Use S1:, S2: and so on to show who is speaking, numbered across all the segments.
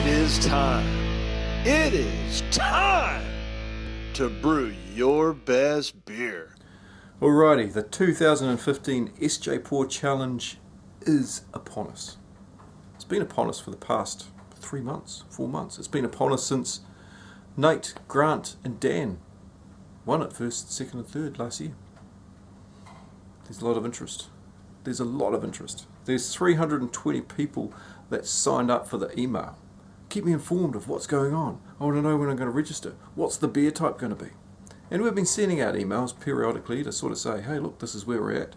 S1: It is time. It is time to brew your best beer.
S2: Alrighty, the 2015 SJPORR Challenge is upon us. It's been upon us for the past 3 months, 4 months. It's been upon us since Nate, Grant and Dan won it first, second and third last year. There's a lot of interest. There's 320 people that signed up for the email. Keep me informed of what's going on. I want to know when I'm going to register. What's the beer type going to be? And we've been sending out emails periodically to sort of say, hey, look, this is where we're at.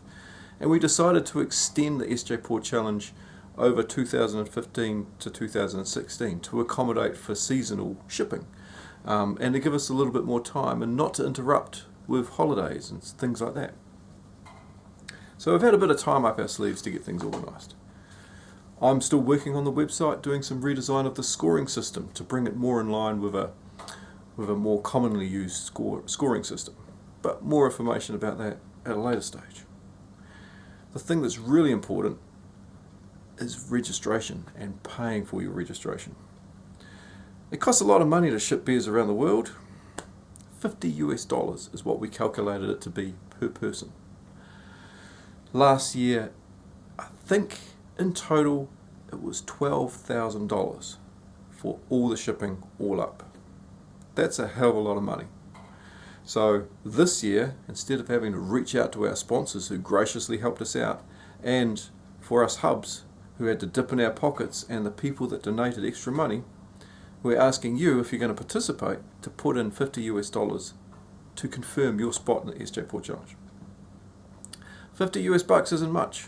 S2: And we decided to extend the SJPORR Challenge over 2015 to 2016 to accommodate for seasonal shipping and to give us a little bit more time and not to interrupt with holidays and things like that. So we've had a bit of time up our sleeves to get things organised. I'm still working on the website, doing some redesign of the scoring system to bring it more in line with a more commonly used scoring system. But more information about that at a later stage. The thing that's really important is registration and paying for your registration. It costs a lot of money to ship beers around the world. $50 is what we calculated it to be per person. Last year, I think in total it was $12,000 for all the shipping all up. That's a hell of a lot of money. So this year, instead of having to reach out to our sponsors who graciously helped us out, and for us hubs who had to dip in our pockets, and the people that donated extra money, we're asking you, if you're going to participate, to put in $50 to confirm your spot in the SJPORR Challenge. $50 isn't much.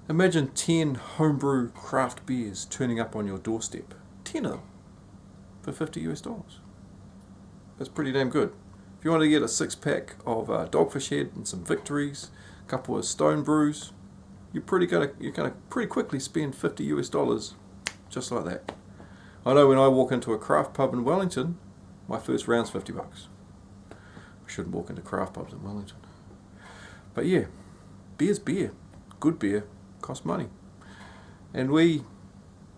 S2: Imagine 10 homebrew craft beers turning up on your doorstep. 10 of them for $50. That's pretty damn good. If you want to get a 6-pack of Dogfish Head and some Victories, a couple of Stone Brews, you're gonna pretty quickly spend $50 just like that. I know when I walk into a craft pub in Wellington, my first round's $50. I shouldn't walk into craft pubs in Wellington. But yeah, beer's beer. Good beer costs money. And we,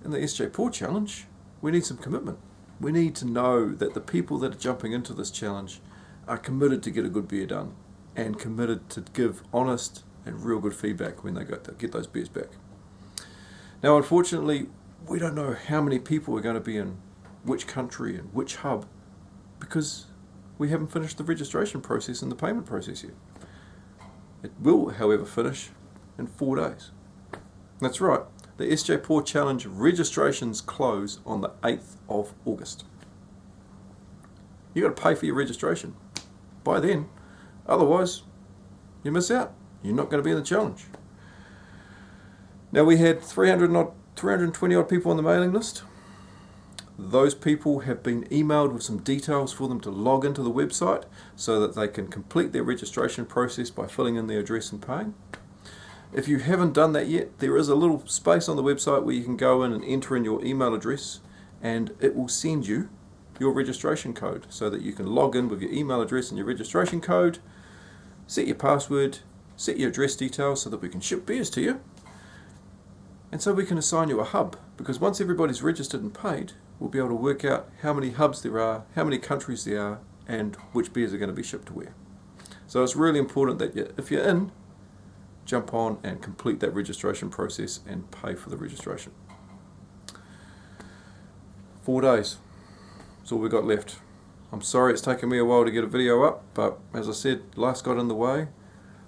S2: in the SJPORR Challenge, we need some commitment. We need to know that the people that are jumping into this challenge are committed to get a good beer done and committed to give honest and real good feedback when they get those beers back. Now, unfortunately, we don't know how many people are going to be in which country and which hub because we haven't finished the registration process and the payment process yet. It will, however, finish in 4 days. That's right, the SJPORR Challenge registrations close on the 8th of August. You've got to pay for your registration by then, otherwise you miss out. You're not going to be in the challenge. Now, we had 320 odd people on the mailing list. Those people have been emailed with some details for them to log into the website so that they can complete their registration process by filling in their address and paying. If you haven't done that yet, there is a little space on the website where you can go in and enter in your email address, and it will send you your registration code so that you can log in with your email address and your registration code, set your password, set your address details so that we can ship beers to you, and so we can assign you a hub, because once everybody's registered and paid, we'll be able to work out how many hubs there are, how many countries there are, and which beers are going to be shipped to where. So it's really important that if you're in, jump on and complete that registration process and pay for the registration. 4 days. That's all we've got left. I'm sorry it's taken me a while to get a video up, but as I said, life got in the way.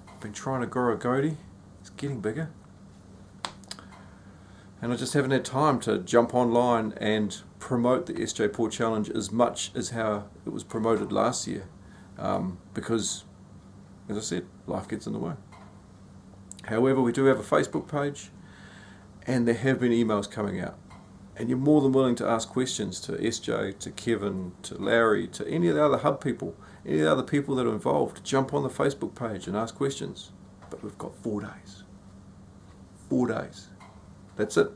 S2: I've been trying to grow a goatee. It's getting bigger. And I just haven't had time to jump online and promote the SJPORR Challenge as much as how it was promoted last year. Because, as I said, life gets in the way. However, we do have a Facebook page, and there have been emails coming out. And you're more than willing to ask questions to SJ, to Kevin, to Larry, to any of the other hub people, any of the other people that are involved. Jump on the Facebook page and ask questions. But we've got 4 days. 4 days. That's it.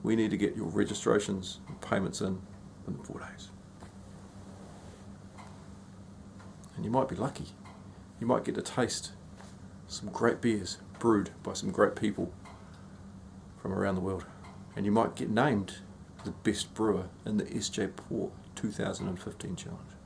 S2: We need to get your registrations and payments in 4 days. And you might be lucky. You might get to taste some great beers brewed by some great people from around the world. And you might get named the best brewer in the SJPORR 2015 challenge.